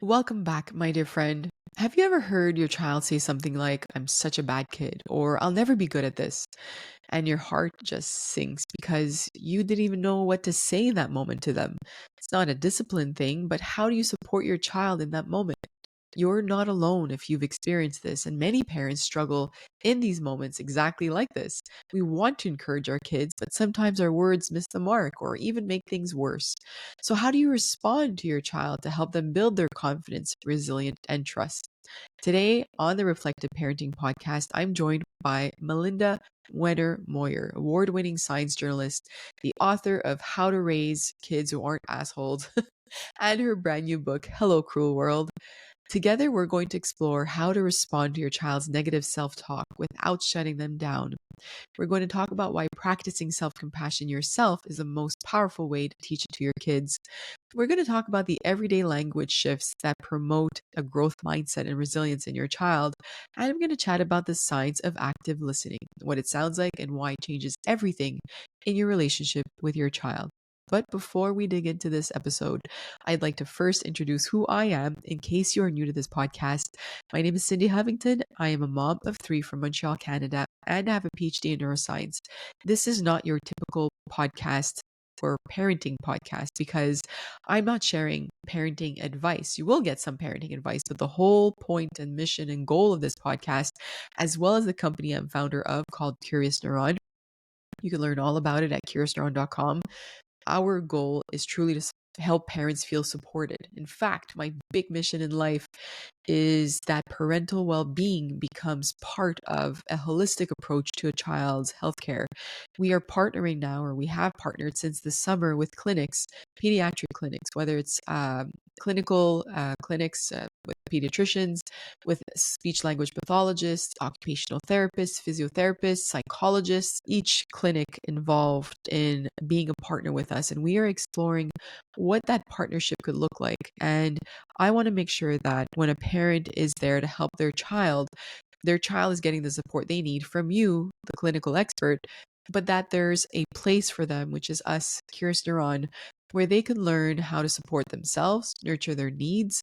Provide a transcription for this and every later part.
Welcome back, my dear friend. Have you ever heard your child say something like, I'm such a bad kid, or I'll never be good at this? And your heart just sinks because you didn't even know what to say in that moment to them. It's not a discipline thing, but how do you support your child in that moment? You're not alone if you've experienced this, and many parents struggle in these moments exactly like this. We want to encourage our kids, but sometimes our words miss the mark or even make things worse. So, how do you respond to your child to help them build their confidence, resilience, and trust? Today on the Reflective Parenting Podcast, I'm joined by Melinda Wenner Moyer, award winning science journalist, the author of How to Raise Kids Who Aren't Assholes, and her brand new book, Hello, Cruel World. Together, we're going to explore how to respond to your child's negative self talk without shutting them down. We're going to talk about why practicing self compassion yourself is the most powerful way to teach it to your kids. We're going to talk about the everyday language shifts that promote a growth mindset and resilience in your child. And I'm going to chat about the science of active listening, what it sounds like, and why it changes everything in your relationship with your child. But before we dig into this episode, I'd like to first introduce who I am in case you are new to this podcast. My name is Cindy Hovington. I am a mom of three from Montreal, Canada, and I have a PhD in neuroscience. This is not your typical podcast or parenting podcast because I'm not sharing parenting advice. You will get some parenting advice, but the whole point and mission and goal of this podcast, as well as the company I'm founder of called Curious Neuron, you can learn all about it at curiousneuron.com. Our goal is truly to help parents feel supported. In fact, my big mission in life is that parental well being becomes part of a holistic approach to a child's healthcare. We are partnering now, or we have partnered since the summer with clinics, pediatric clinics, whether it's clinical clinics with pediatricians, with speech language pathologists, occupational therapists, physiotherapists, psychologists, each clinic involved in being a partner with us. And we are exploring what that partnership could look like. And I want to make sure that when a parent is there to help their child is getting the support they need from you, the clinical expert, but that there's a place for them, which is us, Curious Neuron, where they can learn how to support themselves, nurture their needs,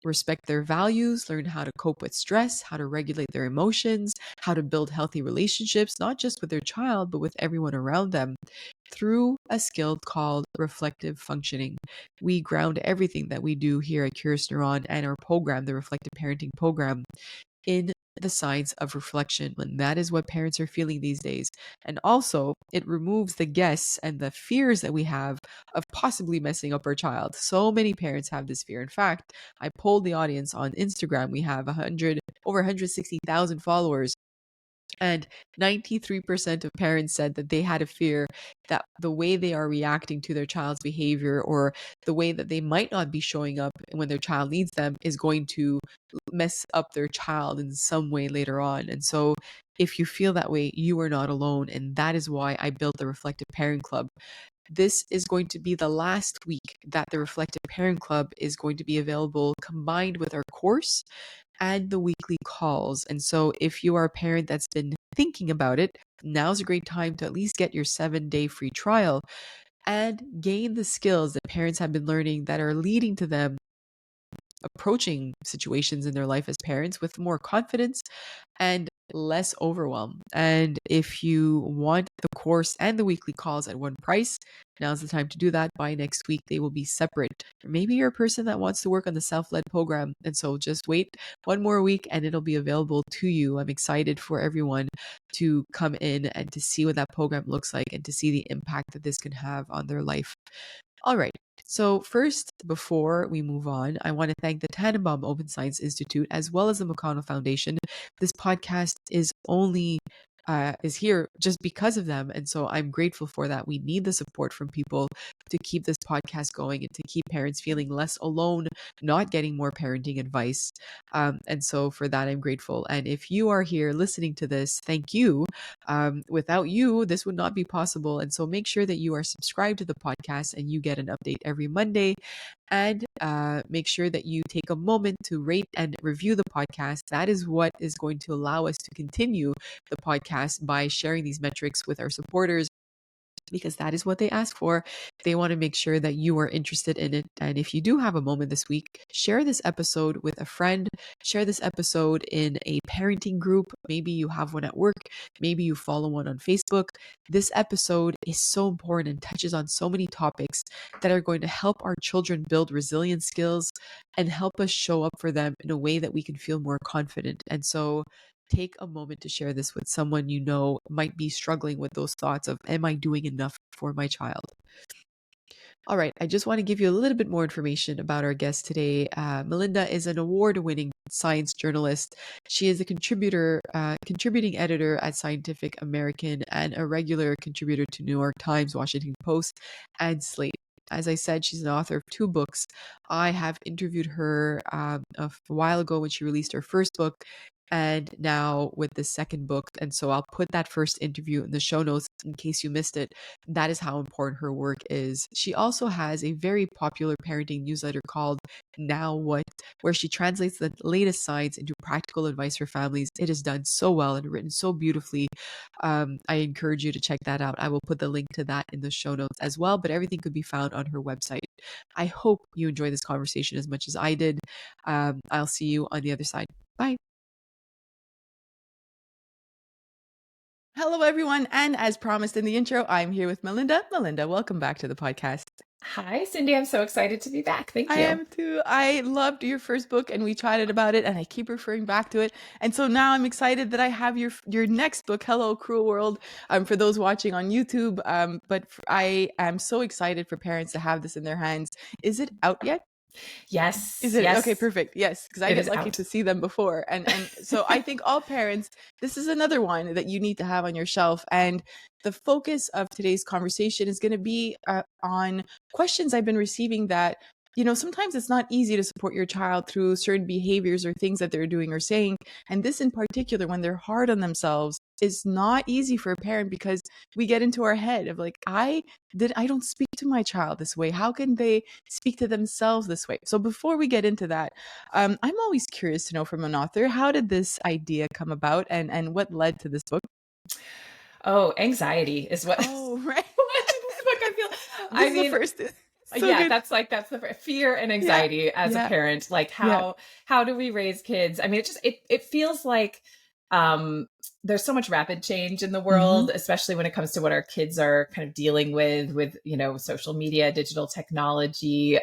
respect their values, learn how to cope with stress, how to regulate their emotions, how to build healthy relationships, not just with their child, but with everyone around them through a skill called reflective functioning. We ground everything that we do here at Curious Neuron and our program, the Reflective Parenting Program, in the science of reflection. And that is what parents are feeling these days. And also, it removes the guess and the fears that we have of possibly messing up our child. So many parents have this fear. In fact, I polled the audience on Instagram. We have over 160,000 followers, and 93% of parents said that they had a fear that the way they are reacting to their child's behavior or the way that they might not be showing up when their child needs them is going to mess up their child in some way later on. And so if you feel that way, you are not alone. And that is why I built the Reflective Parent Club. This is going to be the last week that the Reflective Parent Club is going to be available combined with our course and the weekly calls. And so if you are a parent that's been thinking about it, now's a great time to at least get your 7-day free trial and gain the skills that parents have been learning that are leading to them approaching situations in their life as parents with more confidence and less overwhelm. And if you want the course and the weekly calls at one price, now's the time to do that. By next week, they will be separate. Or maybe you're a person that wants to work on the self-led program. And so just wait one more week and it'll be available to you. I'm excited for everyone to come in and to see what that program looks like and to see the impact that this can have on their life. All right. So first, before we move on, I want to thank the Tannenbaum Open Science Institute as well as the McConnell Foundation. This podcast is here just because of them, and so I'm grateful for that. We need the support from people to keep this podcast going and to keep parents feeling less alone, not getting more parenting advice. And so for that, I'm grateful. And if you are here listening to this, thank you. Without you, this would not be possible. And so make sure that you are subscribed to the podcast and you get an update every Monday. And make sure that you take a moment to rate and review the podcast. That is what is going to allow us to continue the podcast by sharing these metrics with our supporters because that is what they ask for. They want to make sure that you are interested in it. And if you do have a moment this week, share this episode with a friend, share this episode in a parenting group. Maybe you have one at work, maybe you follow one on Facebook. This episode is so important and touches on so many topics that are going to help our children build resilient skills and help us show up for them in a way that we can feel more confident. And so take a moment to share this with someone you know might be struggling with those thoughts of, am I doing enough for my child? All right, I just want to give you a little bit more information about our guest today. Melinda is an award-winning science journalist. She is a contributing editor at Scientific American, and a regular contributor to New York Times, Washington Post, and Slate. As I said, she's an author of 2 books. I have interviewed her a while ago when she released her first book, and now with the second book. And so I'll put that first interview in the show notes in case you missed it. That is how important her work is. She also has a very popular parenting newsletter called Now What, where she translates the latest science into practical advice for families. It is done so well and written so beautifully. I encourage you to check that out. I will put the link to that in the show notes as well, but everything could be found on her website. I hope you enjoy this conversation as much as I did. I'll see you on the other side. Bye. Hello, everyone. And as promised in the intro, I'm here with Melinda. Melinda, welcome back to the podcast. Hi, Cindy. I'm so excited to be back. Thank you. I am too. I loved your first book and we chatted about it and I keep referring back to it. And so now I'm excited that I have your next book, Hello, Cruel World, for those watching on YouTube. I am so excited for parents to have this in their hands. Is it out yet? Yes. Is it? Yes. Okay, perfect. Yes, because I get lucky to see them before. And so I think all parents, this is another one that you need to have on your shelf. And the focus of today's conversation is going to be on questions I've been receiving that, you know, sometimes it's not easy to support your child through certain behaviors or things that they're doing or saying. And this in particular, when they're hard on themselves, is not easy for a parent because we get into our head of like, I don't speak to my child this way. How can they speak to themselves this way? So before we get into that, I'm always curious to know from an author, how did this idea come about and what led to this book? Oh, anxiety is what. Oh, right. What this book I feel. I mean, the first. So yeah, good. That's the fear and anxiety as a parent. Like how do we raise kids? I mean, it feels like there's so much rapid change in the world, especially when it comes to what our kids are kind of dealing with, you know, social media, digital technology.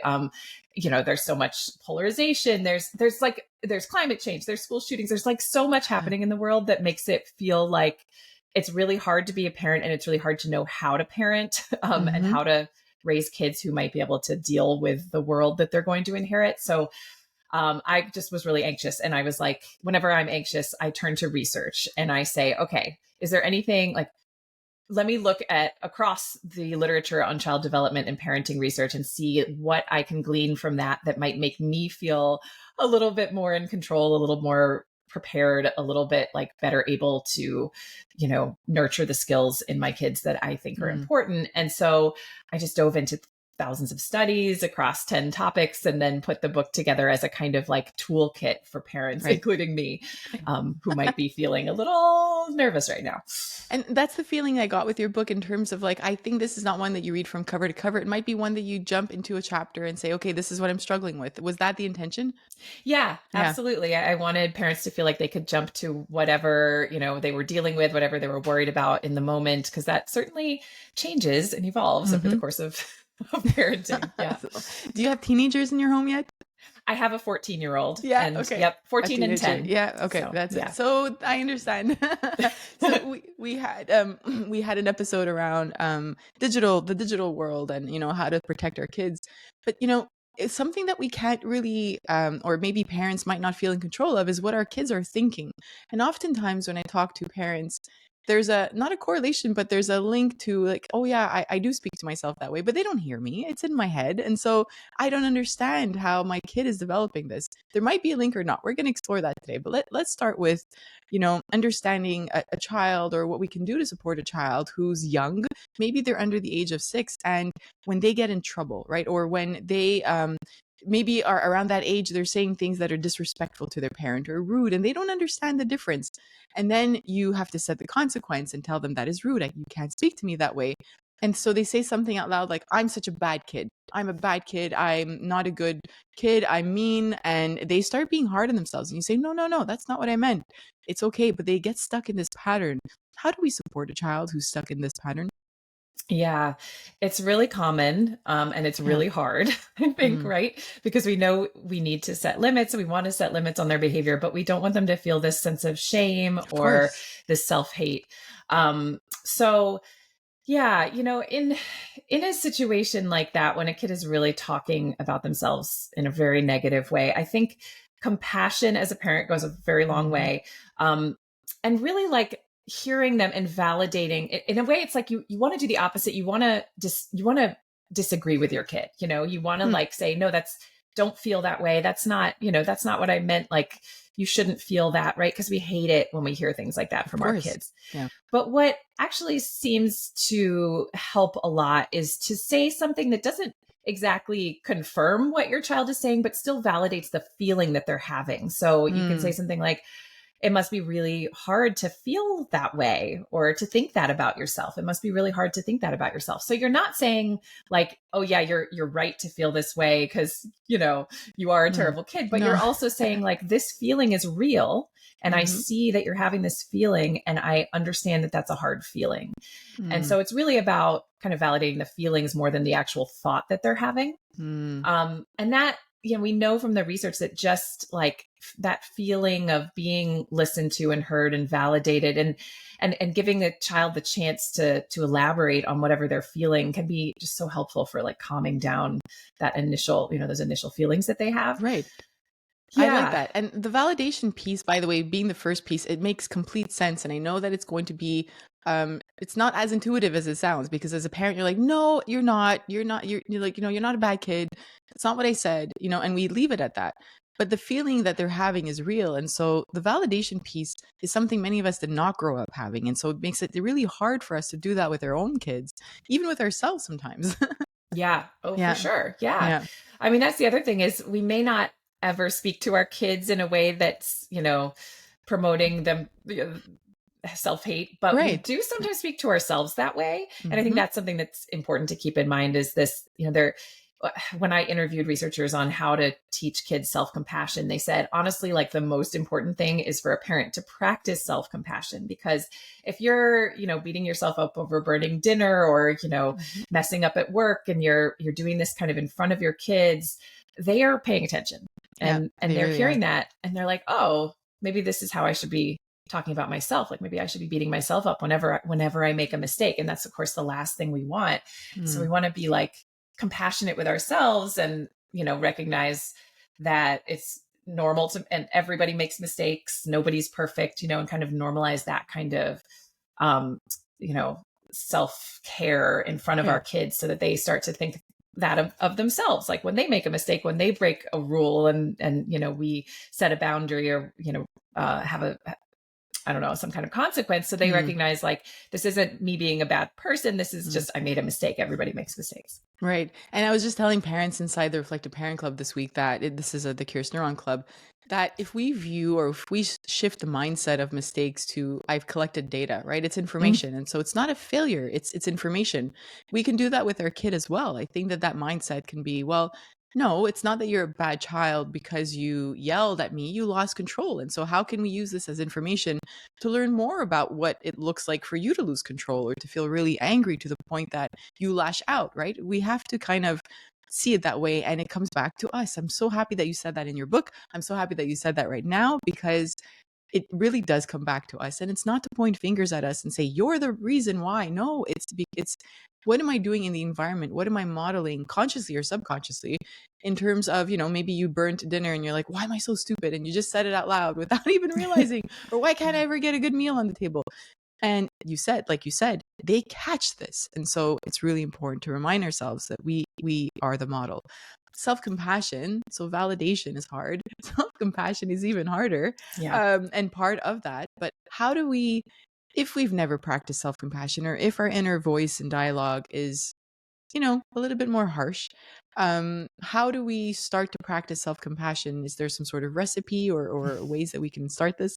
You know, there's so much polarization. There's climate change, there's school shootings. There's like so much happening in the world that makes it feel like it's really hard to be a parent, and it's really hard to know how to parent and how to raise kids who might be able to deal with the world that they're going to inherit. So I just was really anxious. And I was like, whenever I'm anxious, I turn to research and I say, okay, is there anything like, let me look at across the literature on child development and parenting research and see what I can glean from that might make me feel a little bit more in control, a little more prepared, a little bit like better able to, you know, nurture the skills in my kids that I think are important. And so I just dove into thousands of studies across 10 topics and then put the book together as a kind of like toolkit for parents, including me, who might be feeling a little nervous right now. And that's the feeling I got with your book in terms of like, I think this is not one that you read from cover to cover. It might be one that you jump into a chapter and say, okay, this is what I'm struggling with. Was that the intention? Yeah, absolutely. I wanted parents to feel like they could jump to whatever, you know, they were dealing with, whatever they were worried about in the moment, because that certainly changes and evolves over the course of parenting. Yeah. Do you have teenagers in your home yet? I have a 14-year-old. Yeah. And, okay. Yep. 14 and 10. Yeah. Okay. So, that's it. So I understand. So we had an episode around the digital world and, you know, how to protect our kids. But, you know, it's something that we can't really, or maybe parents might not feel in control of, is what our kids are thinking. And oftentimes when I talk to parents, there's not a correlation, but there's a link to like, oh yeah, I do speak to myself that way, but they don't hear me. It's in my head. And so I don't understand how my kid is developing this. There might be a link or not. We're going to explore that today, but let's start with, you know, understanding a child or what we can do to support a child who's young. Maybe they're under the age of 6. And when they get in trouble, right? Or when they, maybe are around that age, they're saying things that are disrespectful to their parent or rude, and they don't understand the difference. And then you have to set the consequence and tell them that is rude. You can't speak to me that way. And so they say something out loud like, I'm such a bad kid. I'm a bad kid. I'm not a good kid. I'm mean. And they start being hard on themselves. And you say, no, no, no, that's not what I meant. It's okay. But they get stuck in this pattern. How do we support a child who's stuck in this pattern? Yeah, it's really common, and it's Yeah. really hard, I think, right? Because we know we need to set limits, we want to set limits on their behavior, but we don't want them to feel this sense of shame Of or course. this self-hate. So yeah, in a situation like that, when a kid is really talking about themselves in a very negative way, I think compassion as a parent goes a very long Mm-hmm. way. Um, and really like hearing them and validating in a way, it's like you want to do the opposite. You want to you want to disagree with your kid. You want to Hmm. like say, no, don't feel that way. That's not what I meant. Like, you shouldn't feel that, right? Because we hate it when we hear things like that Of from our course. kids. Yeah. But what actually seems to help a lot is to say something that doesn't exactly confirm what your child is saying, but still validates the feeling that they're having. So you can say Mm, something like, it must be really hard to feel that way or to think that about yourself. It must be really hard to think that about yourself. So you're not saying like, oh yeah, you're right to feel this way because, you are a mm. terrible kid, but No. you're also saying like, this feeling is real and I Mm-hmm. see that you're having this feeling and I understand that that's a hard feeling. And Mm, so it's really about kind of validating the feelings more than the actual thought that they're having. mm, And that, we know from the research that just like that feeling of being listened to and heard and validated and giving the child the chance to elaborate on whatever they're feeling can be just so helpful for like calming down that initial, those initial feelings that they have. right. I like Yeah. that. And the validation piece, by the way, being the first piece, it makes complete sense. And I know that it's going to be, it's not as intuitive as it sounds because as a parent, you're like, no, you're not, you're like, you're not a bad kid. That's not what I said, and we leave it at that. But the feeling that they're having is real. And so the validation piece is something many of us did not grow up having. And so it makes it really hard for us to do that with our own kids, even with ourselves sometimes. Yeah. Oh, for Yeah. sure. Yeah. Yeah. I mean, that's the other thing is we may not ever speak to our kids in a way that's, promoting them self-hate, but we Right. do sometimes speak to ourselves that way. And I think Mm-hmm. that's something that's important to keep in mind is this, there when I interviewed researchers on how to teach kids self-compassion, they said, honestly, like the most important thing is for a parent to practice self-compassion, because if you're, beating yourself up over burning dinner or, Mm-hmm. messing up at work and you're doing this kind of in front of your kids, they are paying attention Yeah. and They they're really are. hearing that and they're like, oh, maybe this is how I should be talking about myself. Like maybe I should be beating myself up whenever I make a mistake. And that's of course the last thing we want. So we Mm. want to be like compassionate with ourselves and, recognize that it's normal to, and everybody makes mistakes. Nobody's perfect, and kind of normalize that kind of, um, you know, self-care in front of our Right. kids so that they start to think that of themselves, like when they make a mistake, when they break a rule and we set a boundary or have a, I don't know, some kind of consequence. So they Mm. recognize like, this isn't me being a bad person. This is Mm. just, I made a mistake. Everybody makes mistakes. Right. And I was just telling parents inside the Reflective Parent Club this week that this is the Curious Neuron Club, that if we view or if we shift the mindset of mistakes to I've collected data, right? It's Mm. information. And so it's not a failure, it's information. We can do that with our kid as well. I think that that mindset can be, well, no, it's not that you're a bad child because you yelled at me, you lost control. And so how can we use this as information to learn more about what it looks like for you to lose control or to feel really angry to the point that you lash out, right? We have to kind of see it that way. And it comes back to us. I'm so happy that you said that in your book. I'm so happy that you said that right now because it really does come back to us. And it's not to point fingers at us and say, you're the reason why. No, it's what am I doing in the environment? What am I modeling consciously or subconsciously in terms of, maybe you burnt dinner and you're like, why am I so stupid? And you just said it out loud without even realizing, or why can't I Yeah. ever get a good meal on the table? And like you said, they catch this. And so it's really important to remind ourselves that we are the model. Self-compassion, so validation is hard. Self-compassion is even harder. Yeah. And part of that. But how do we, if we've never practiced self-compassion or if our inner voice and dialogue is, a little bit more harsh, how do we start to practice self-compassion? Is there some sort of recipe or ways that we can start this?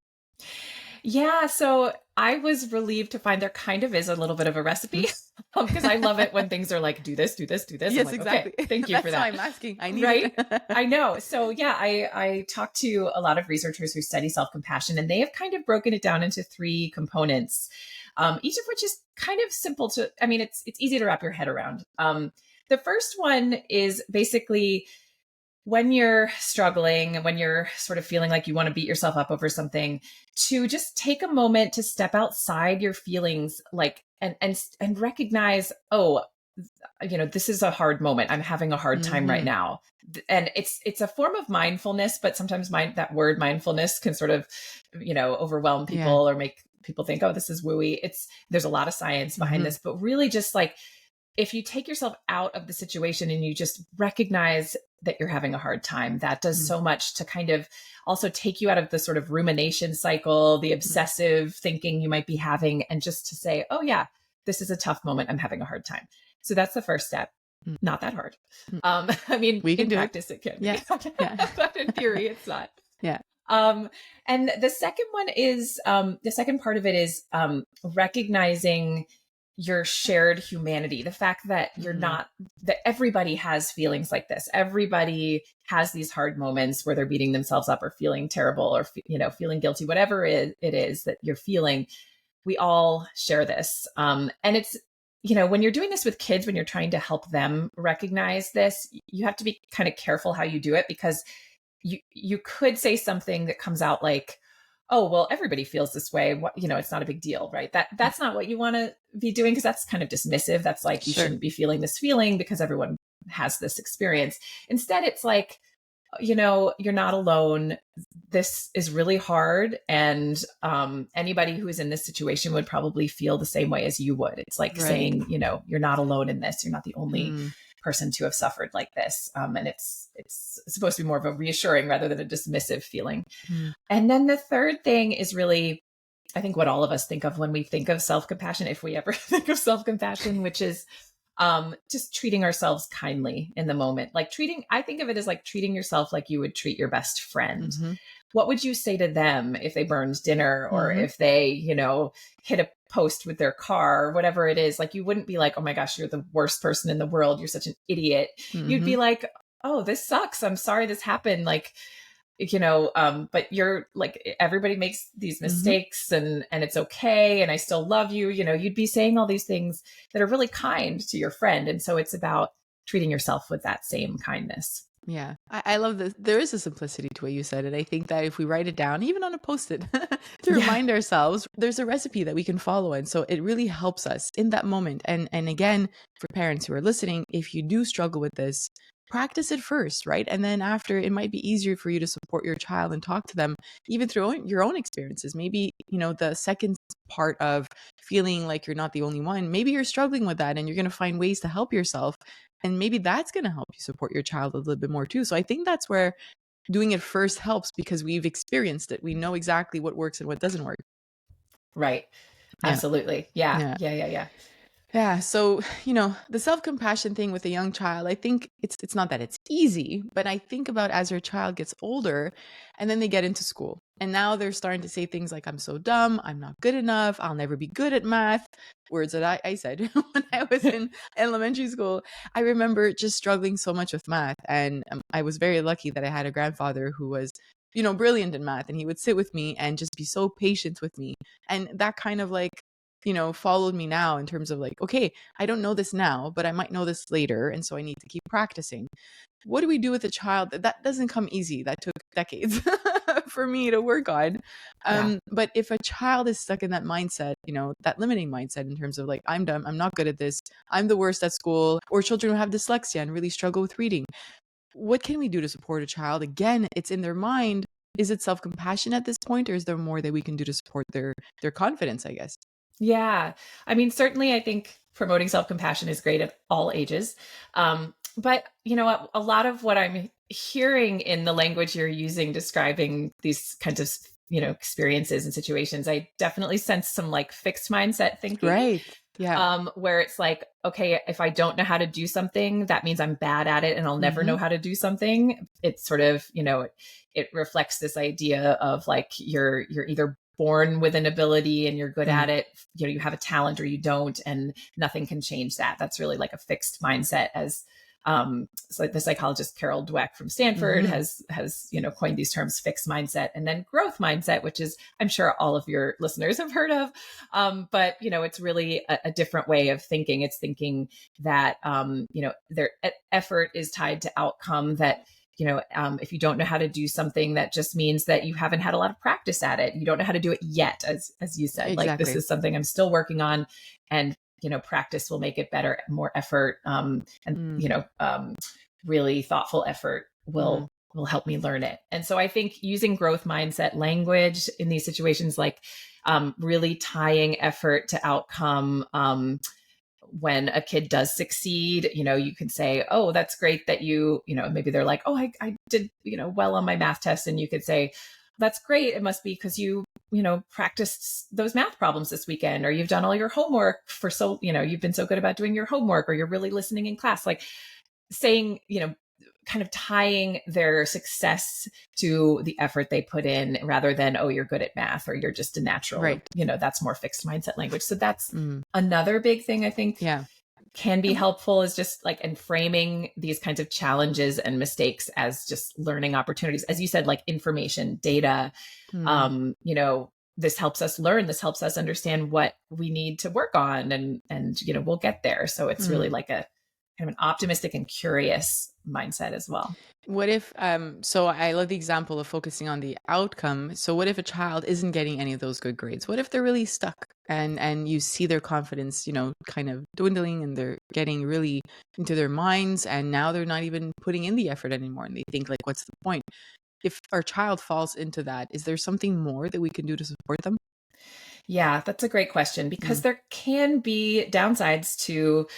Yeah, so I was relieved to find there kind of is a little bit of a recipe because I love it when things are like, do this, do this, do this. I'm Yes, like, okay, exactly. thank you for That's why that. I'm asking. I need Right? it. I know. So yeah, I talked to a lot of researchers who study self-compassion, and they have kind of broken it down into three components, each of which is kind of simple to, I mean, it's easy to wrap your head around. The first one is basically when you're struggling, when you're sort of feeling like you want to beat yourself up over something, to just take a moment to step outside your feelings, like and recognize, oh, this is a hard moment. I'm having a hard time right Hmm. now. And it's a form of mindfulness, but sometimes that word mindfulness can sort of, overwhelm Yeah. people or make people think, oh, this is wooey. There's a lot of science behind Hmm. this, but really just like, if you take yourself out of the situation and you just recognize that you're having a hard time, that does so much to kind of also take you out of the sort of rumination cycle, the obsessive thinking you might be having, and just to say, oh, yeah, this is a tough moment. I'm having a hard time. So that's the first step. Not that hard. I mean, We can in do it. practice, it can be, Yeah. Yeah. but in theory, it's not. Yeah. Um, and the second one is the second part of it is recognizing your shared humanity, the fact that you're Hmm. not, that everybody has feelings like this. Everybody has these hard moments where they're beating themselves up or feeling terrible or, feeling guilty, whatever it is that you're feeling. We all share this. And it's, when you're doing this with kids, when you're trying to help them recognize this, you have to be kind of careful how you do it, because you could say something that comes out like, oh, well, everybody feels this way, it's not a big deal, right? That's not what you want to be doing, because that's kind of dismissive. That's like, you Sure. shouldn't be feeling this feeling because everyone has this experience. Instead, it's like, you're not alone. This is really hard, and anybody who is in this situation would probably feel the same way as you would. It's like Right. saying, you're not alone in this. You're not the only Mm. person to have suffered like this. And it's supposed to be more of a reassuring rather than a dismissive feeling. Mm. And then the third thing is really, I think, what all of us think of when we think of self-compassion, if we ever think of self-compassion, which is just treating ourselves kindly in the moment. Like I think of it as like treating yourself like you would treat your best friend. Hmm. What would you say to them if they burned dinner, or Hmm. if they, hit a post with their car, or whatever it is? Like, you wouldn't be like, oh my gosh, you're the worst person in the world, you're such an idiot. You'd Hmm. be like, oh, this sucks, I'm sorry this happened. Like, but you're like, everybody makes these Hmm. mistakes, and it's okay, and I still love you. You'd be saying all these things that are really kind to your friend. And so it's about treating yourself with that same kindness. Yeah, I love this. There is a simplicity to what you said. And I think that if we write it down, even on a post it, to Yeah. remind ourselves, there's a recipe that we can follow. And so it really helps us in that moment. And again, for parents who are listening, if you do struggle with this, practice it first, right? And then after, it might be easier for you to support your child and talk to them, even through your own experiences. Maybe, the second part of feeling like you're not the only one, maybe you're struggling with that and you're going to find ways to help yourself, and maybe that's going to help you support your child a little bit more too. So I think that's where doing it first helps, because we've experienced it. We know exactly what works and what doesn't work. Right. Yeah. Absolutely. Yeah. Yeah. Yeah. Yeah. Yeah. Yeah. So, the self-compassion thing with a young child, I think it's not that it's easy, but I think about as your child gets older and then they get into school. And now they're starting to say things like, I'm so dumb, I'm not good enough, I'll never be good at math. Words that I said when I was in elementary school. I remember just struggling so much with math. And I was very lucky that I had a grandfather who was, brilliant in math. And he would sit with me and just be so patient with me. And that kind of like, followed me now in terms of like, okay, I don't know this now, but I might know this later. And so I need to keep practicing. What do we do with a child? That doesn't come easy. That took decades for me to work on. Yeah. But if a child is stuck in that mindset, that limiting mindset in terms of like, I'm dumb, I'm not good at this, I'm the worst at school, or children who have dyslexia and really struggle with reading, what can we do to support a child? Again, it's in their mind. Is it self-compassion at this point, or is there more that we can do to support their confidence, I guess? Yeah. I mean, certainly I think promoting self-compassion is great at all ages. But you know what? A lot of what I'm hearing in the language you're using describing these kinds of, experiences and situations, I definitely sense some like fixed mindset thinking, Right. Yeah. where it's like, okay, if I don't know how to do something, that means I'm bad at it and I'll never know Hmm. how to do something. It's sort of, it reflects this idea of like, you're either born with an ability and you're good at it. You know, you have a talent or you don't, and nothing can change that. That's really like a fixed mindset, as so the psychologist Carol Dweck from Stanford has coined these terms: fixed mindset and then growth mindset, which is, I'm sure all of your listeners have heard of. But it's really a different way of thinking. It's thinking that their effort is tied to outcome. That if you don't know how to do something, that just means that you haven't had a lot of practice at it. You don't know how to do it yet, as you said. Exactly. Like, this is something I'm still working on, and practice will make it better. More effort, really thoughtful effort will help me learn it. And so I think using growth mindset language in these situations, like really tying effort to outcome. When a kid does succeed, you can say, oh, that's great that maybe they're like, oh, I did, well on my math test. And you could say, that's great. It must be because you practiced those math problems this weekend, or you've done all your homework you've been so good about doing your homework, or you're really listening in class. Like, saying, kind of tying their success to the effort they put in, rather than, oh, you're good at math, or you're just a natural, right. That's more fixed mindset language. So that's another big thing I think can be helpful, is just like, and framing these kinds of challenges and mistakes as just learning opportunities. As you said, like information, data, this helps us learn, this helps us understand what we need to work on, and we'll get there. So it's really like a kind of an optimistic and curious mindset as well. What if, so I love the example of focusing on the outcome. So what if a child isn't getting any of those good grades? What if they're really stuck and you see their confidence, kind of dwindling, and they're getting really into their minds, and now they're not even putting in the effort anymore, and they think, like, what's the point? If our child falls into that, is there something more that we can do to support them? Yeah, that's a great question, because there can be downsides to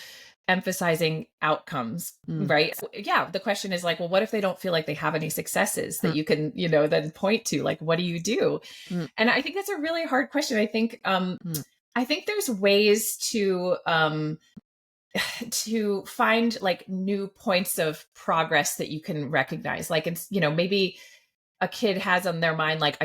emphasizing outcomes, right? Yeah. The question is like, well, what if they don't feel like they have any successes that you can, then point to? Like, what do you do? And I think that's a really hard question. I think, there's ways to find like new points of progress that you can recognize. Like, it's, maybe a kid has on their mind, like,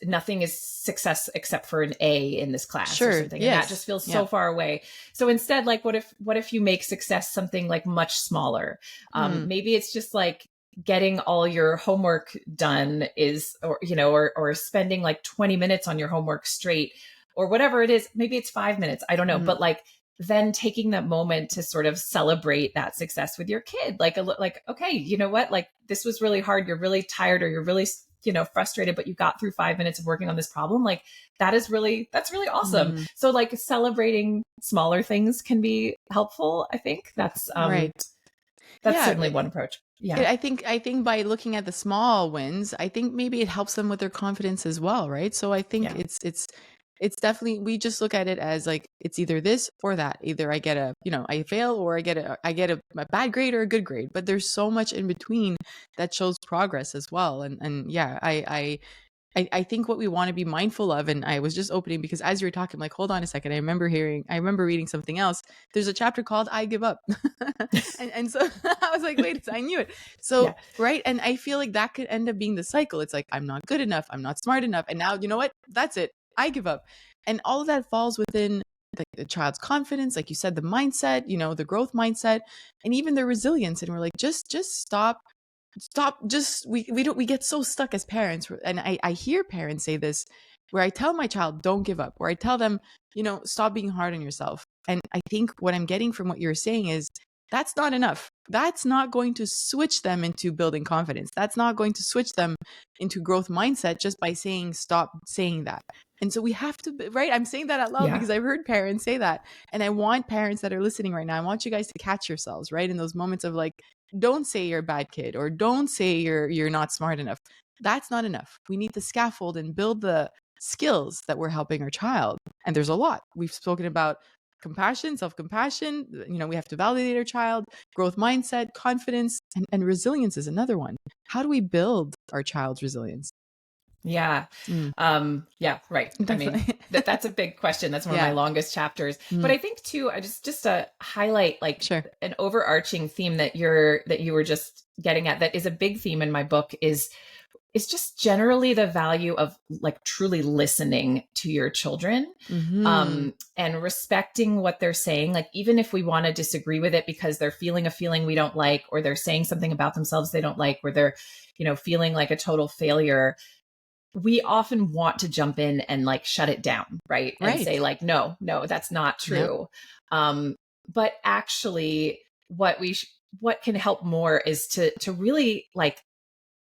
nothing is success except for an A in this class or something. Yes. And that just feels so far away. So instead, like, what if you make success something like much smaller? Maybe it's just like getting all your homework done or spending like 20 minutes on your homework straight, or whatever it is. Maybe it's 5 minutes. I don't know. But like, then taking that moment to sort of celebrate that success with your kid, like, okay, you know what, like, this was really hard. You're really tired, or you're really, frustrated, but you got through 5 minutes of working on this problem. Like, that's really awesome. So like, celebrating smaller things can be helpful. I think that's, right. That's certainly one approach. Yeah. I think by looking at the small wins, I think maybe it helps them with their confidence as well. Right. So I think it's definitely, we just look at it as like, it's either this or that. Either I get I fail, or I get a bad grade or a good grade. But there's so much in between that shows progress as well. And yeah, I think what we want to be mindful of, and I was just opening because as you were talking, I'm like, hold on a second. I remember reading something else. There's a chapter called I Give Up. and so I was like, wait, I knew it. So, right. And I feel like that could end up being the cycle. It's like, I'm not good enough. I'm not smart enough. And now, you know what? That's it. I give up. And all of that falls within the child's confidence, like you said, the mindset, the growth mindset, and even their resilience. And we're like, just stop. Just we get so stuck as parents. And I hear parents say this, where I tell my child, don't give up, where I tell them, stop being hard on yourself. And I think what I'm getting from what you're saying is, that's not enough. That's not going to switch them into building confidence. That's not going to switch them into growth mindset just by saying, stop saying that. And so we have to, right? I'm saying that out loud because I've heard parents say that. And I want parents that are listening right now, I want you guys to catch yourselves, right? In those moments of like, don't say you're a bad kid, or don't say you're not smart enough. That's not enough. We need to scaffold and build the skills that we're helping our child. And there's a lot. We've spoken about compassion, self-compassion. We have to validate our child, growth mindset, confidence, and resilience is another one. How do we build our child's resilience? Yeah. Yeah, right. Definitely. I mean, that's a big question. That's one of my longest chapters. But I think too, I just to highlight like an overarching theme that you were just getting at, that is a big theme in my book, is is just generally the value of like truly listening to your children, and respecting what they're saying. Like, even if we want to disagree with it because they're feeling a feeling we don't like, or they're saying something about themselves they don't like, or they're, feeling like a total failure, we often want to jump in and like shut it down, right? And say like, no, that's not true. But actually, what can help more is to really like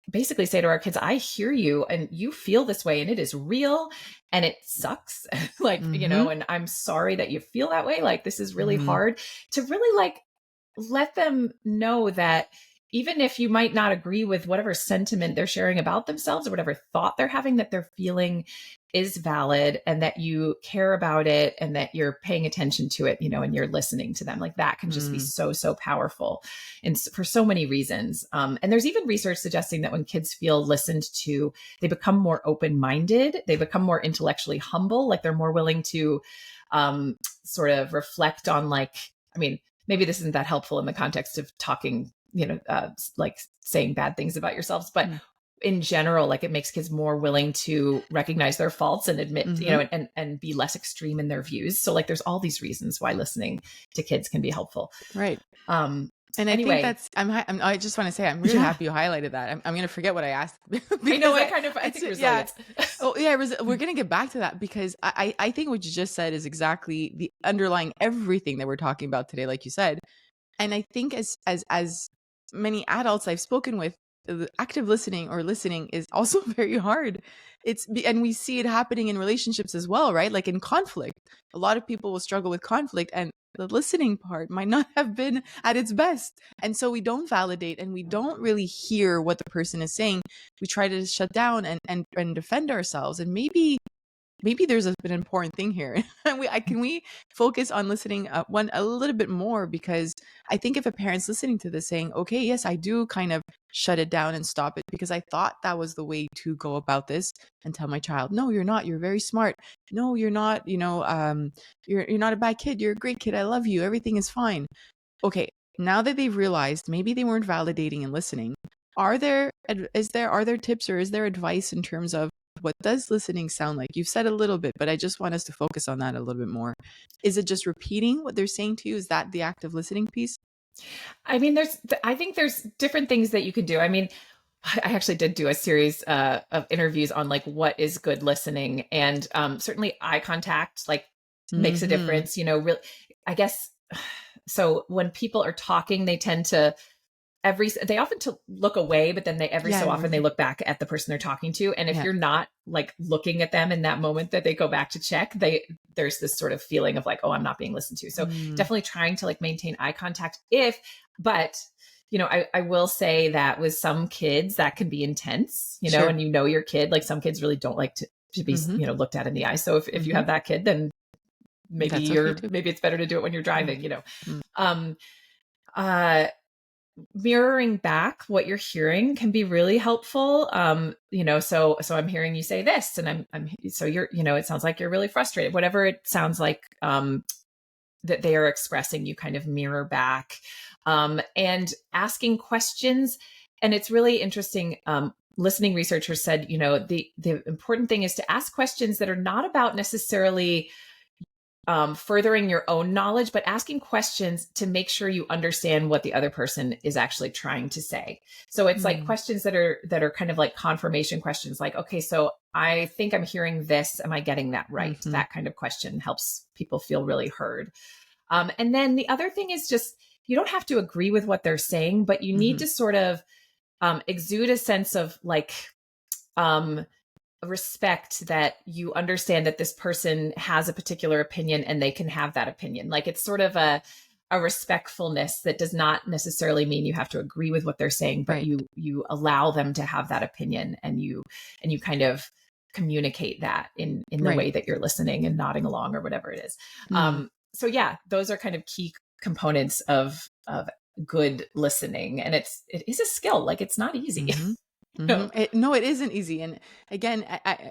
basically say to our kids, I hear you and you feel this way and it is real and it sucks. Like, and I'm sorry that you feel that way. Like, this is really hard. To really like let them know that even if you might not agree with whatever sentiment they're sharing about themselves or whatever thought they're having, that they're feeling is valid and that you care about it and that you're paying attention to it, and you're listening to them. Like, that can just be so, so powerful and for so many reasons. And there's even research suggesting that when kids feel listened to, they become more open-minded, they become more intellectually humble, like they're more willing to sort of reflect on like, I mean, maybe this isn't that helpful in the context of talking, like saying bad things about yourselves, but in general, like it makes kids more willing to recognize their faults and admit, and be less extreme in their views. So like, there's all these reasons why listening to kids can be helpful. Right. And I think that's, I just want to say, I'm really happy you highlighted that. I'm going to forget what I asked. I know, I think resilience. We're going to get back to that because I think what you just said is exactly the underlying everything that we're talking about today, like you said. And I think as many adults I've spoken with, active listening or listening is also very hard. And we see it happening in relationships as well, right? Like in conflict, a lot of people will struggle with conflict and the listening part might not have been at its best. And so we don't validate and we don't really hear what the person is saying. We try to shut down and defend ourselves. And maybe there's an important thing here. Can we focus on listening a little bit more? Because I think if a parent's listening to this saying, okay, yes, I do kind of shut it down and stop it because I thought that was the way to go about this, and tell my child, no, you're not. You're very smart. No, you're not. You're not a bad kid. You're a great kid. I love you. Everything is fine. Okay. Now that they've realized maybe they weren't validating and listening, are there tips or is there advice in terms of what does listening sound like? You've said a little bit, but I just want us to focus on that a little bit more. Is it just repeating what they're saying to you? Is that the active listening piece? I mean, I think there's different things that you could do. I mean, I actually did do a series of interviews on like what is good listening, and certainly eye contact like makes a difference. Really, I guess. So when people are talking, they tend to they often to look away, but then so often they look back at the person they're talking to. And if you're not like looking at them in that moment that they go back to check, there's this sort of feeling of like, oh, I'm not being listened to. So definitely trying to like maintain eye contact but I will say that with some kids that can be intense, and your kid, like some kids really don't like to be, looked at in the eye. So if you have that kid, then maybe maybe it's better to do it when you're driving, mirroring back what you're hearing can be really helpful. So I'm hearing you say this and so you're, it sounds like you're really frustrated, whatever it sounds like, that they are expressing, you kind of mirror back, and asking questions. And it's really interesting. Listening researchers said, the important thing is to ask questions that are not about necessarily furthering your own knowledge, but asking questions to make sure you understand what the other person is actually trying to say. So it's like questions that are kind of like confirmation questions, like, okay, so I think I'm hearing this. Am I getting that right? That kind of question helps people feel really heard. And then the other thing is just, you don't have to agree with what they're saying, but you need to sort of exude a sense of like, respect that you understand that this person has a particular opinion and they can have that opinion. Like it's sort of a respectfulness that does not necessarily mean you have to agree with what they're saying, but you allow them to have that opinion, and you kind of communicate that in the way that you're listening and nodding along or whatever it is. So yeah, those are kind of key components of good listening. And it is a skill. Like it's not easy. No, it isn't easy. And again,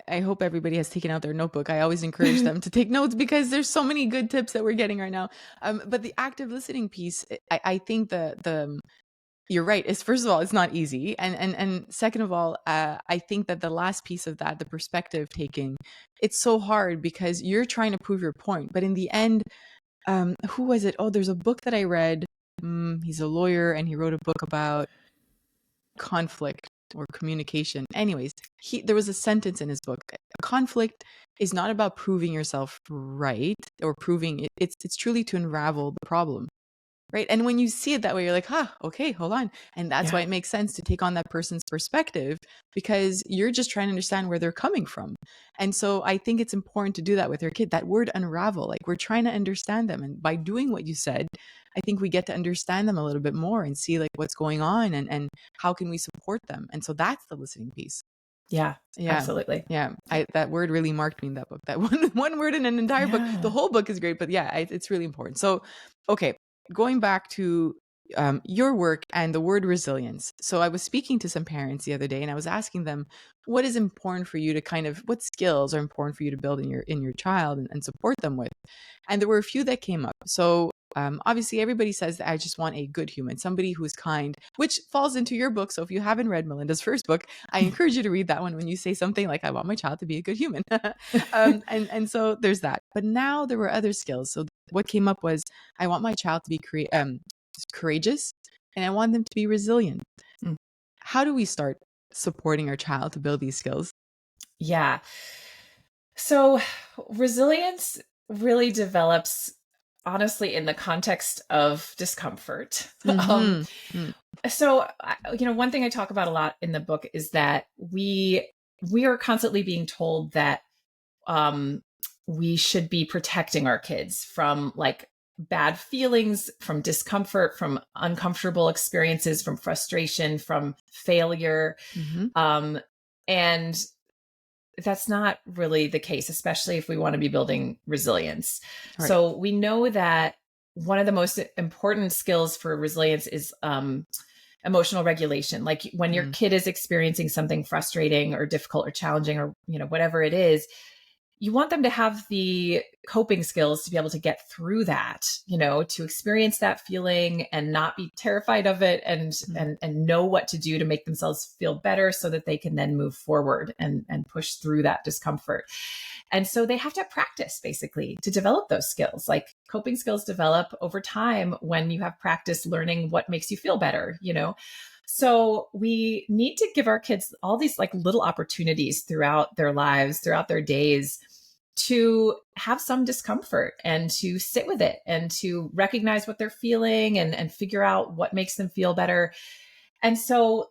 I hope everybody has taken out their notebook. I always encourage them to take notes because there's so many good tips that we're getting right now. But the active listening piece, I think the You're right. It's first of all, it's not easy, and second of all, I think that the last piece of that, the perspective taking, it's so hard because you're trying to prove your point, but in the end, who was it? Oh, there's a book that I read. He's a lawyer, and he wrote a book about conflict or communication. Anyways, there was a sentence in his book. Conflict is not about proving yourself right or proving it. It's truly to unravel the problem. Right. And when you see it that way, you're like, okay, hold on. And that's why Yeah. it makes sense to take on that person's perspective, because you're just trying to understand where they're coming from. And so I think it's important to do that with your kid. That word unravel, like we're trying to understand them. And by doing what you said, I think we get to understand them a little bit more and see like what's going on, and how can we support them. And so that's the listening piece. Yeah, Yeah. absolutely. Yeah. That word really marked me in that book. That one word in an entire book. The Yeah. whole book is great, but yeah, it's really important. So, okay, going back to your work and the word resilience. So I was speaking to some parents the other day, and I was asking them, what is important for you to what skills are important for you to build in your child, and support them with? And there were a few that came up. So obviously, everybody says that I just want a good human, somebody who's kind, which falls into your book. So if you haven't read Melinda's first book, I encourage you to read that one when you say something like, I want my child to be a good human. And so there's that. But now there were other skills. So what came up was, I want my child to be courageous, and I want them to be resilient. Mm. How do we start supporting our child to build these skills? Yeah. So resilience really develops honestly in the context of discomfort. Mm-hmm. Mm. So, one thing I talk about a lot in the book is that we are constantly being told that um, we should be protecting our kids from like bad feelings, from discomfort, from uncomfortable experiences, from frustration, from failure. Mm-hmm. And that's not really the case, especially if we want to be building resilience. Right. So we know that one of the most important skills for resilience is emotional regulation. Like when your kid is experiencing something frustrating or difficult or challenging, or whatever it is, you want them to have the coping skills to be able to get through that, to experience that feeling and not be terrified of it, and know what to do to make themselves feel better so that they can then move forward and push through that discomfort. And so they have to practice basically to develop those skills. Like coping skills develop over time when you have practice learning what makes you feel better, So we need to give our kids all these like little opportunities throughout their lives, throughout their days, to have some discomfort and to sit with it and to recognize what they're feeling and figure out what makes them feel better. And so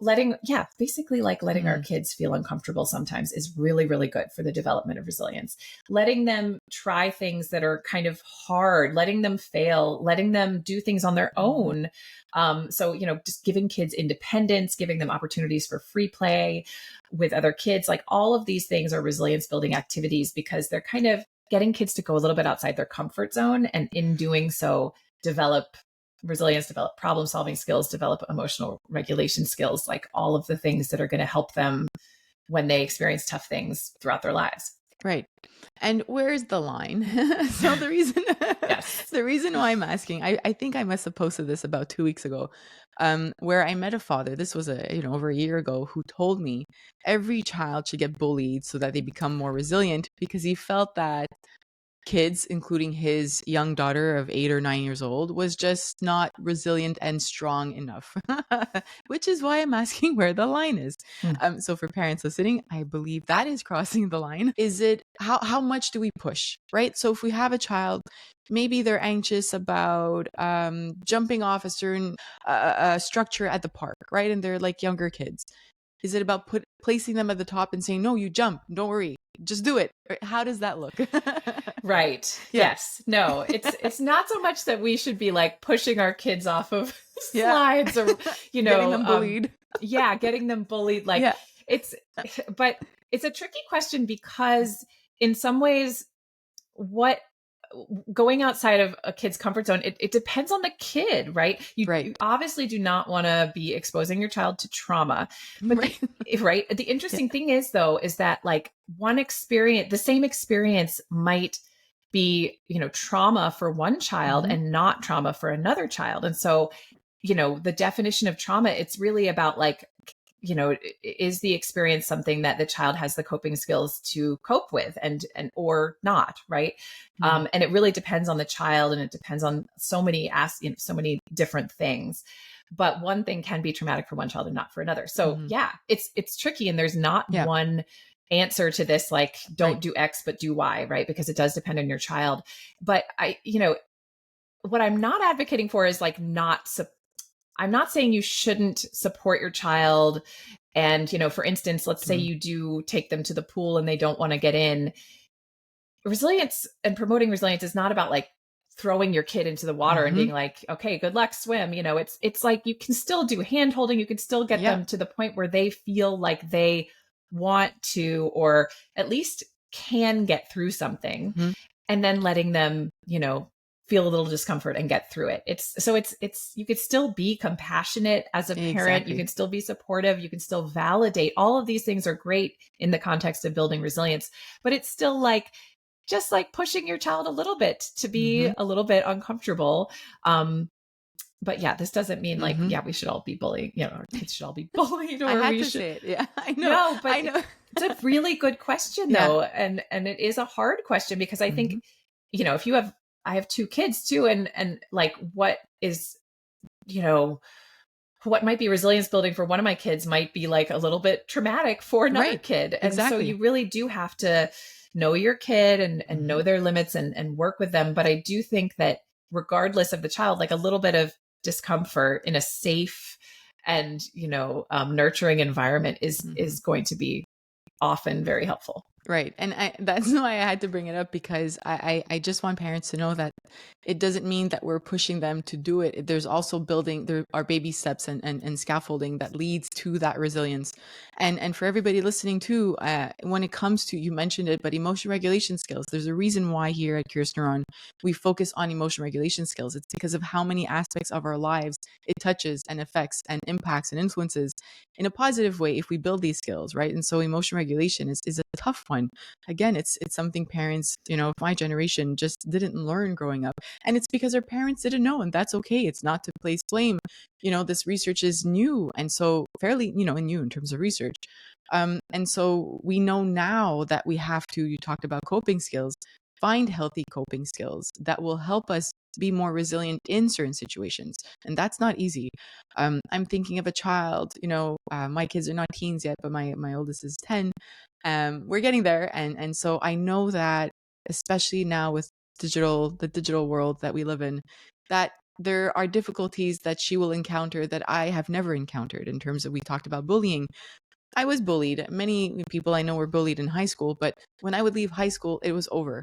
basically like letting our kids feel uncomfortable sometimes is really, really good for the development of resilience. Letting them try things that are kind of hard, letting them fail, letting them do things on their own. So, just giving kids independence, giving them opportunities for free play with other kids, like all of these things are resilience building activities because they're kind of getting kids to go a little bit outside their comfort zone. And in doing so, develop resilience, develop problem solving skills, develop emotional regulation skills, like all of the things that are going to help them when they experience tough things throughout their lives. Right. And where's the line? So the reason Yes. the reason why I'm asking, I think I must have posted this about 2 weeks ago, where I met a father, this was over a year ago, who told me every child should get bullied so that they become more resilient, because he felt that kids, including his young daughter of 8 or 9 years old, was just not resilient and strong enough. Which is why I'm asking where the line is. So for parents listening, I believe that is crossing the line. Is it how much do we push, right? So if we have a child, maybe they're anxious about jumping off a certain structure at the park, right? And they're like younger kids. Is it about placing them at the top and saying, no, you jump, don't worry, just do it? How does that look? Right. Yeah. Yes. No, it's not so much that we should be like pushing our kids off of slides or, getting them bullied. Getting them bullied. Like but it's a tricky question because in some ways, going outside of a kid's comfort zone, it depends on the kid, right? You obviously do not want to be exposing your child to trauma. But the interesting thing is that like the same experience might be, trauma for one child and not trauma for another child. And so the definition of trauma, it's really about like, is the experience something that the child has the coping skills to cope with and or not, right? And it really depends on the child, and it depends on so many so many different things. But one thing can be traumatic for one child and not for another. So yeah, it's tricky, and there's not one answer to this, like don't do X but do Y, right? Because it does depend on your child. But what I'm not advocating for is like I'm not saying you shouldn't support your child. And, for instance, let's say you do take them to the pool and they don't want to get in. Resilience and promoting resilience is not about like throwing your kid into the water and being like, okay, good luck, swim. It's like you can still do hand holding. You can still get them to the point where they feel like they want to, or at least can get through something, and then letting them, feel a little discomfort and get through it. It's you could still be compassionate as a parent. You can still be supportive. You can still validate. All of these things are great in the context of building resilience, but it's still like, just like pushing your child a little bit to be a little bit uncomfortable. But yeah, this doesn't mean like, we should all be bullied, our kids should all be bullied, or I had we to should say it. Yeah, I know. No, but I know. It's a really good question though. And it is a hard question, because I think, if you have, I have two kids too. And like, what is, what might be resilience building for one of my kids might be like a little bit traumatic for another kid. And so you really do have to know your kid and know their limits and work with them. But I do think that regardless of the child, like a little bit of discomfort in a safe and, nurturing environment is going to be often very helpful. Right. And that's why I had to bring it up, because I just want parents to know that it doesn't mean that we're pushing them to do it. There's also there are baby steps and scaffolding that leads to that resilience. And for everybody listening too, when it comes to, you mentioned it, but emotion regulation skills, there's a reason why here at Curious Neuron, we focus on emotion regulation skills. It's because of how many aspects of our lives it touches and affects and impacts and influences in a positive way if we build these skills, right? And so emotion regulation is a tough one. Again, it's something parents, of my generation just didn't learn growing up. And it's because our parents didn't know, and that's okay. It's not to place blame. This research is new, and so fairly, new in terms of research. And so we know now that we have to, you talked about coping skills, find healthy coping skills that will help us be more resilient in certain situations. And that's not easy. I'm thinking of a child, my kids are not teens yet, but my oldest is 10. We're getting there. And so I know that, especially now with the digital world that we live in, that there are difficulties that she will encounter that I have never encountered, in terms of, we talked about bullying. I was bullied. Many people I know were bullied in high school, but when I would leave high school, it was over.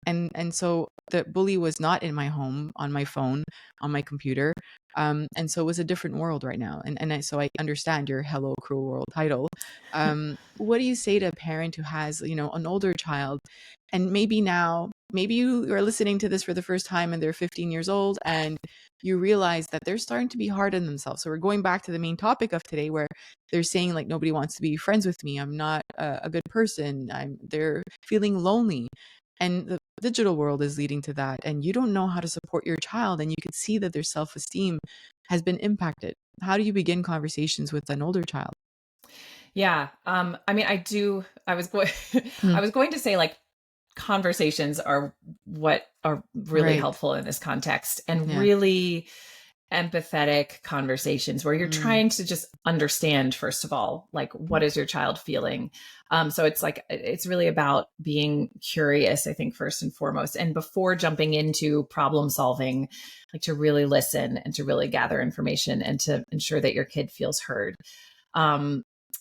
And so the bully was not in my home, on my phone, on my computer. And so it was a different world right now. So I understand your Hello Cruel World title. What do you say to a parent who has, an older child, and maybe you are listening to this for the first time and they're 15 years old, and you realize that they're starting to be hard on themselves. So we're going back to the main topic of today, where they're saying like, nobody wants to be friends with me. I'm not a good person. They're feeling lonely. And the digital world is leading to that. And you don't know how to support your child. And you can see that their self-esteem has been impacted. How do you begin conversations with an older child? Yeah. I mean, I was going to say like, conversations are what are really helpful in this context, and really empathetic conversations where you're trying to just understand, first of all, like, what is your child feeling? So it's really about being curious, I think, first and foremost. And before jumping into problem solving, like to really listen and to really gather information and to ensure that your kid feels heard.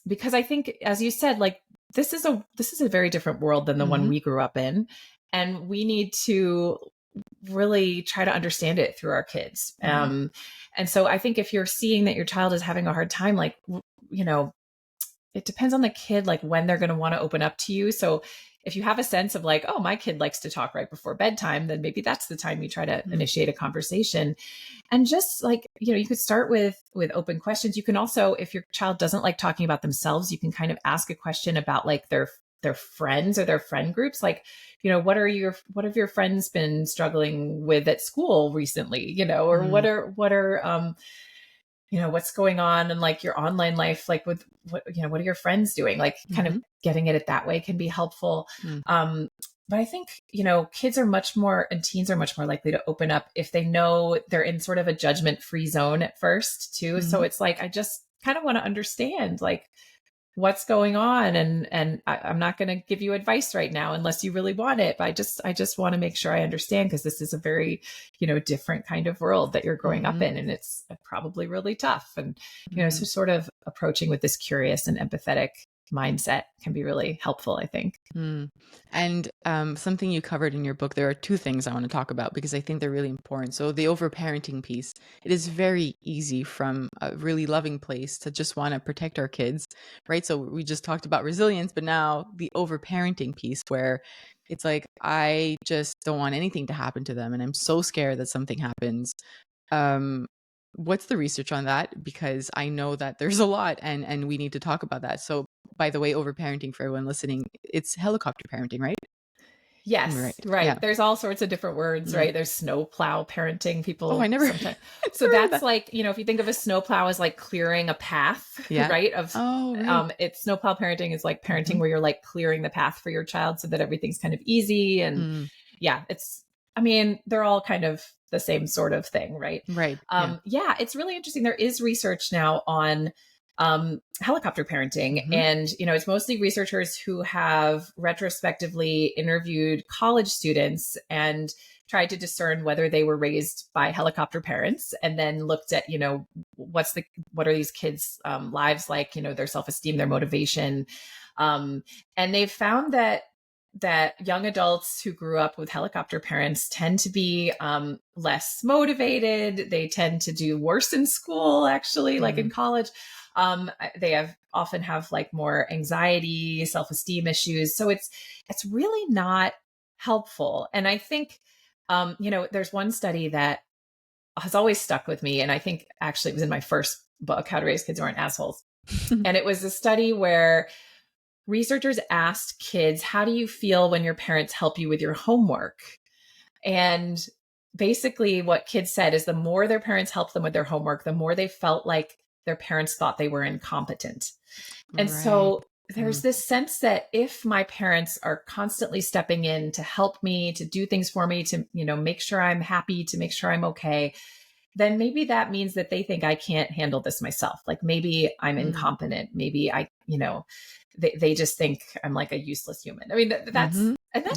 Because I think, as you said, like, this is a very different world than the one we grew up in. And we need to really try to understand it through our kids. And so I think if you're seeing that your child is having a hard time, like, it depends on the kid, like when they're going to want to open up to you. So if you have a sense of like, oh, my kid likes to talk right before bedtime, then maybe that's the time you try to initiate a conversation. And just like, you could start with open questions. You can also, if your child doesn't like talking about themselves, you can kind of ask a question about like their friends or their friend groups. Like, what have your friends been struggling with at school recently? Or what are what's going on in like your online life, like with what are your friends doing? Like kind of Mm-hmm. getting at it that way can be helpful. Mm. But I think, kids are much more and teens are much more likely to open up if they know they're in sort of a judgment free zone at first too. So Mm-hmm. it's like, I just kind of want to understand like what's going on, and I'm not going to give you advice right now unless you really want it, but I just want to make sure I understand, because this is a very different kind of world that you're growing up Mm-hmm. in, and it's probably really tough. And Mm-hmm. so sort of approaching with this curious and empathetic mindset can be really helpful, I think. Mm. And something you covered in your book, there are two things I want to talk about because I think they're really important. So, the overparenting piece, it is very easy from a really loving place to just want to protect our kids, right? So, we just talked about resilience, but now the overparenting piece where it's like, I just don't want anything to happen to them. And I'm so scared that something happens. Um, what's the research on that? Because I know that there's a lot, and we need to talk about that. So, by the way, overparenting for everyone listening, it's helicopter parenting, right? Am I Yes, right? right. Yeah. There's all sorts of different words, Mm. right? There's snowplow parenting. Oh, I People never sometimes. I So never heard that's that. like, if you think of a snowplow as like clearing a path, Yeah. right? Of Oh, right. it's snowplow parenting is like parenting Mhm. where you're like clearing the path for your child so that everything's kind of easy. And Mm. yeah, I mean, they're all kind of the same sort of thing, right? Right. Yeah. Yeah, it's really interesting. There is research now on helicopter parenting. Mhm. And, it's mostly researchers who have retrospectively interviewed college students and tried to discern whether they were raised by helicopter parents, and then looked at, what are these kids' lives like, their self-esteem, their motivation. And they've found that young adults who grew up with helicopter parents tend to be less motivated. They tend to do worse in school, actually, like in Mm. college. They often have like more anxiety, self-esteem issues. So it's really not helpful. And I think, there's one study that has always stuck with me. And I think actually it was in my first book, How to Raise Kids Who Aren't Assholes. And it was a study where researchers asked kids, how do you feel when your parents help you with your homework? And basically, what kids said is the more their parents helped them with their homework, the more they felt like their parents thought they were incompetent. And Right. so there's Mm. this sense that if my parents are constantly stepping in to help me, to do things for me, to, make sure I'm happy, to make sure I'm okay, then maybe that means that they think I can't handle this myself. Like maybe I'm Mm. incompetent. Maybe they just think I'm like a useless human. I mean, Mhm. that's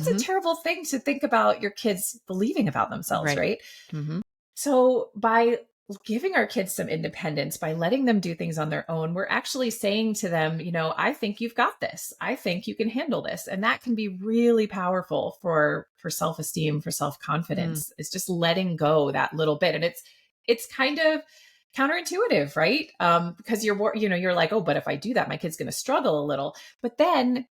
a Mhm. terrible thing to think about your kids believing about themselves, Right. right? Mhm. So by giving our kids some independence, by letting them do things on their own, we're actually saying to them, I think you've got this. I think you can handle this. And that can be really powerful for self-esteem, for Mm. self-confidence. It's just letting go that little bit. And it's kind of counterintuitive, right? Because you're like, oh, but if I do that, my kid's going to struggle a little. But then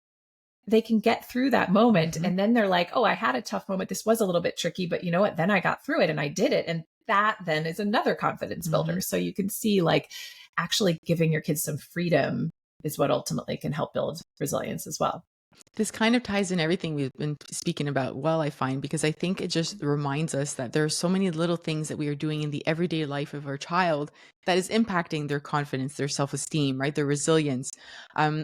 they can get through that moment, Mhm. and then they're like, oh, I had a tough moment, this was a little bit tricky, but you know what, then I got through it and I did it. And that then is another confidence builder. Mhm. So you can see like actually giving your kids some freedom is what ultimately can help build resilience as well. This kind of ties in everything we've been speaking about well, I find, because I think it just reminds us that there are so many little things that we are doing in the everyday life of our child that is impacting their confidence, their self-esteem, right? Their resilience.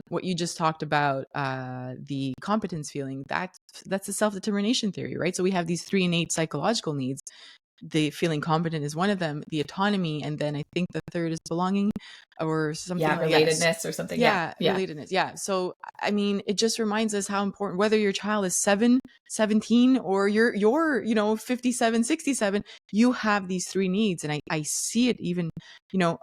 What you just talked about, the competence feeling, that's a self-determination theory, right? So we have these three innate psychological needs. The feeling competent is one of them, the autonomy, and then I think the third is belonging or something Yeah, like yes. relatedness or something. Yeah, Yeah, yeah. relatedness. Yeah. So I mean, it just reminds us how important whether your child is 7, 17, or you're, 57, 67, you have these three needs. And I see it even,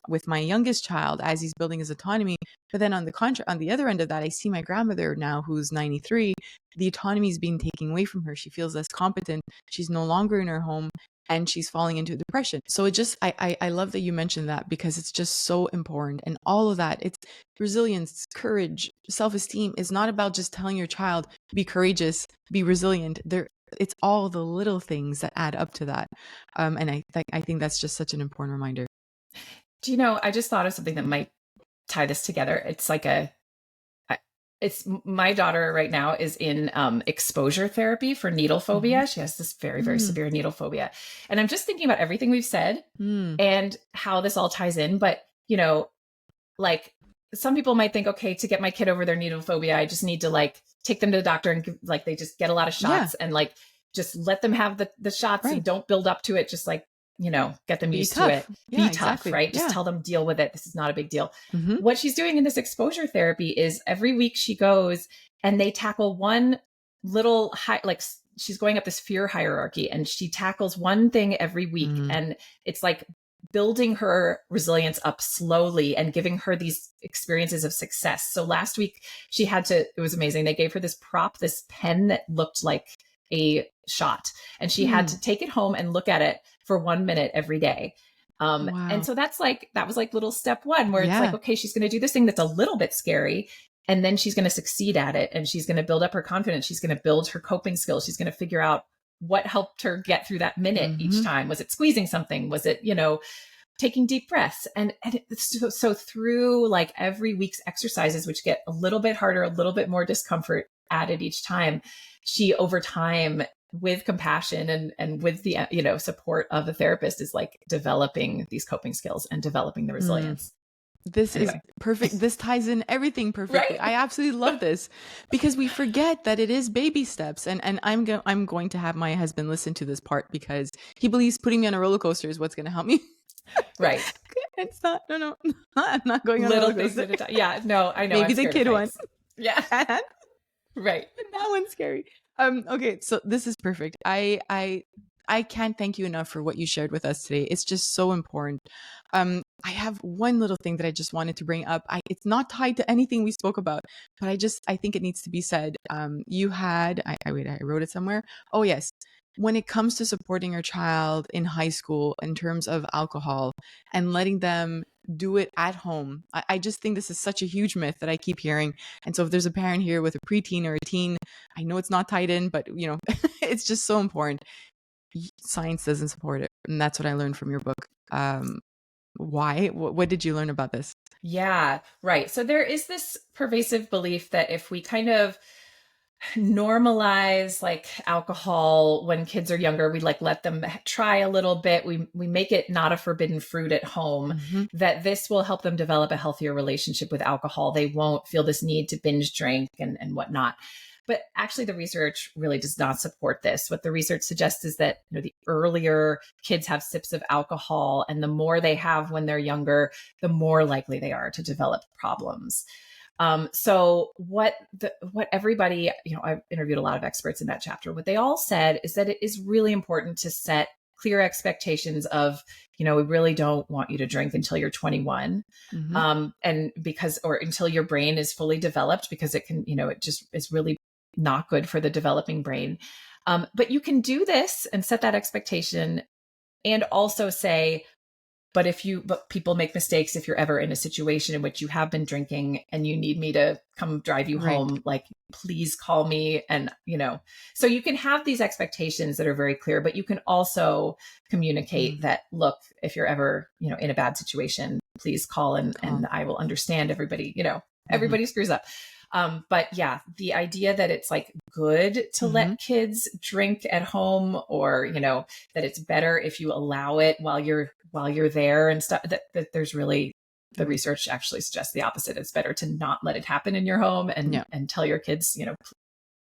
with my youngest child as he's building his autonomy. But then on the other end of that, I see my grandmother now who's 93. The autonomy is being taken away from her. She feels less competent. She's no longer in her home and she's falling into depression. So it just I love that you mentioned that because it's just so important. And all of that, it's resilience, courage, self-esteem is not about just telling your child be courageous, be resilient. It's all the little things that add up to that. And I think that's just such an important reminder. Do you know, I just thought of something that might tie this together. It's like it's my daughter right now is in exposure therapy for needle phobia. She has this very, very severe needle phobia. And I'm just thinking about everything we've said and how this all ties in. But, like some people might think, okay, to get my kid over their needle phobia, I just need to like take them to the doctor and like they just get a lot of shots and like just let them have the shots and don't build up to it. Just like, get them used to it. Yeah, Be tough, exactly. right? Just tell them deal with it. This is not a big deal. What she's doing in this exposure therapy is every week she goes and they tackle one little like she's going up this fear hierarchy and she tackles one thing every week. And it's like building her resilience up slowly and giving her these experiences of success. So last week it was amazing. They gave her this prop, this pen that looked like a shot, and she had to take it home and look at it for 1 minute every day. And so that was like little step one where it's like, okay, she's going to do this thing that's a little bit scary. And then she's going to succeed at it. And she's going to build up her confidence. She's going to build her coping skills. She's going to figure out what helped her get through that minute each time. Was it squeezing something? Was it, taking deep breaths? And so through like every week's exercises, which get a little bit harder, a little bit more discomfort added each time, she over time with compassion and with the, support of the therapist is like developing these coping skills and developing the resilience. This is perfect. This ties in everything perfectly. Right? I absolutely love this because we forget that it is baby steps. And I'm going to have my husband listen to this part because he believes putting me on a roller coaster is what's going to help me. Right. It's not. No. I'm not going on little a roller coaster. things at a time. Yeah. No, I know. Maybe the kid one. Yeah. Right. That one's scary. Okay. So this is perfect. I can't thank you enough for what you shared with us today. It's just so important. I have one little thing that I just wanted to bring up. It's not tied to anything we spoke about, but I think it needs to be said. You had, I wrote it somewhere. Oh yes. When it comes to supporting your child in high school in terms of alcohol and letting them do it at home, I just think this is such a huge myth that I keep hearing. And so if there's a parent here with a preteen or a teen, I know it's not tied in, but it's just so important. Science doesn't support it. And that's what I learned from your book. Why? What did you learn about this? Yeah, right. So there is this pervasive belief that if we kind of normalize like alcohol when kids are younger, we like let them try a little bit, we make it not a forbidden fruit at home, that this will help them develop a healthier relationship with alcohol. They won't feel this need to binge drink and whatnot. But actually, the research really does not support this. What the research suggests is that the earlier kids have sips of alcohol and the more they have when they're younger, the more likely they are to develop problems. So what everybody, I've interviewed a lot of experts in that chapter. What they all said is that it is really important to set clear expectations of, we really don't want you to drink until you're 21. And or until your brain is fully developed, because it can, it just is really not good for the developing brain. But you can do this and set that expectation and also say, but people make mistakes. If you're ever in a situation in which you have been drinking and you need me to come drive you home, like, please call me. And, so you can have these expectations that are very clear, but you can also communicate that, look, if you're ever, in a bad situation, please call and I will understand. Everybody, everybody screws up. But yeah, the idea that it's like good to let kids drink at home, or, that it's better if you allow it while you're there and stuff, that there's really, the research actually suggests the opposite. It's better to not let it happen in your home and tell your kids,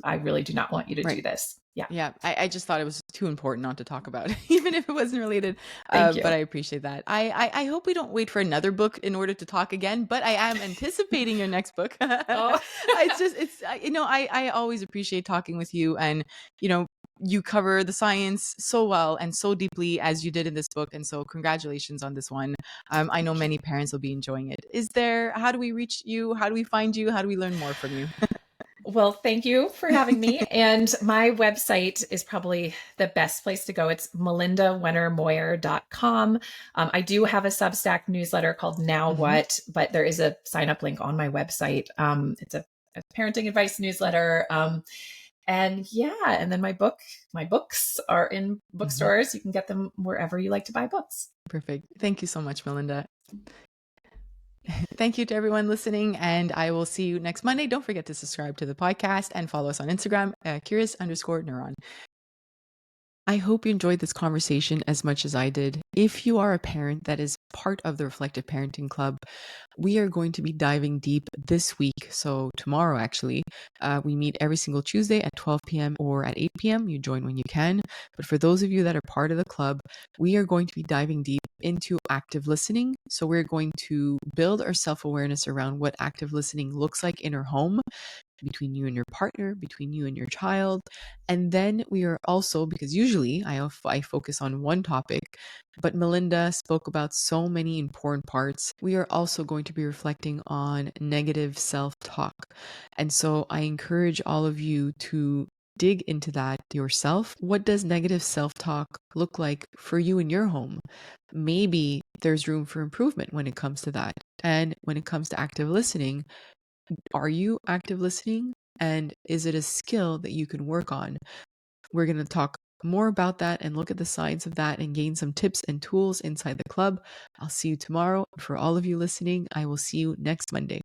I really do not want you to do this. Yeah. Yeah. I just thought it was too important not to talk about, even if it wasn't related. Thank you. But I appreciate that. I hope we don't wait for another book in order to talk again, but I am anticipating your next book. I always appreciate talking with you, and, you cover the science so well and so deeply as you did in this book. And so congratulations on this one. I know many parents will be enjoying it. How do we reach you? How do we find you? How do we learn more from you? Well, thank you for having me. And my website is probably the best place to go. It's melindawennermoyer.com. I do have a Substack newsletter called Now What, but there is a sign up link on my website. It's a parenting advice newsletter. And then my books are in bookstores. You can get them wherever you like to buy books. Perfect. Thank you so much, Melinda. Thank you to everyone listening, and I will see you next Monday. Don't forget to subscribe to the podcast and follow us on Instagram, curious_neuron. I hope you enjoyed this conversation as much as I did. If you are a parent that is part of the Reflective Parenting Club, we are going to be diving deep this week. So, tomorrow, actually, we meet every single Tuesday at 12 p.m. or at 8 p.m. You join when you can. But for those of you that are part of the club, we are going to be diving deep into active listening. So, we're going to build our self awareness around what active listening looks like in our home, between you and your partner, between you and your child. And then we are also, because usually I focus on one topic, but Melinda spoke about so many important parts. We are also going to be reflecting on negative self talk. And so I encourage all of you to dig into that yourself. What does negative self talk look like for you in your home? Maybe there's room for improvement when it comes to that. And when it comes to active listening, are you active listening? And is it a skill that you can work on? We're going to talk more about that and look at the science of that and gain some tips and tools inside the club. I'll see you tomorrow. For all of you listening, I will see you next Monday.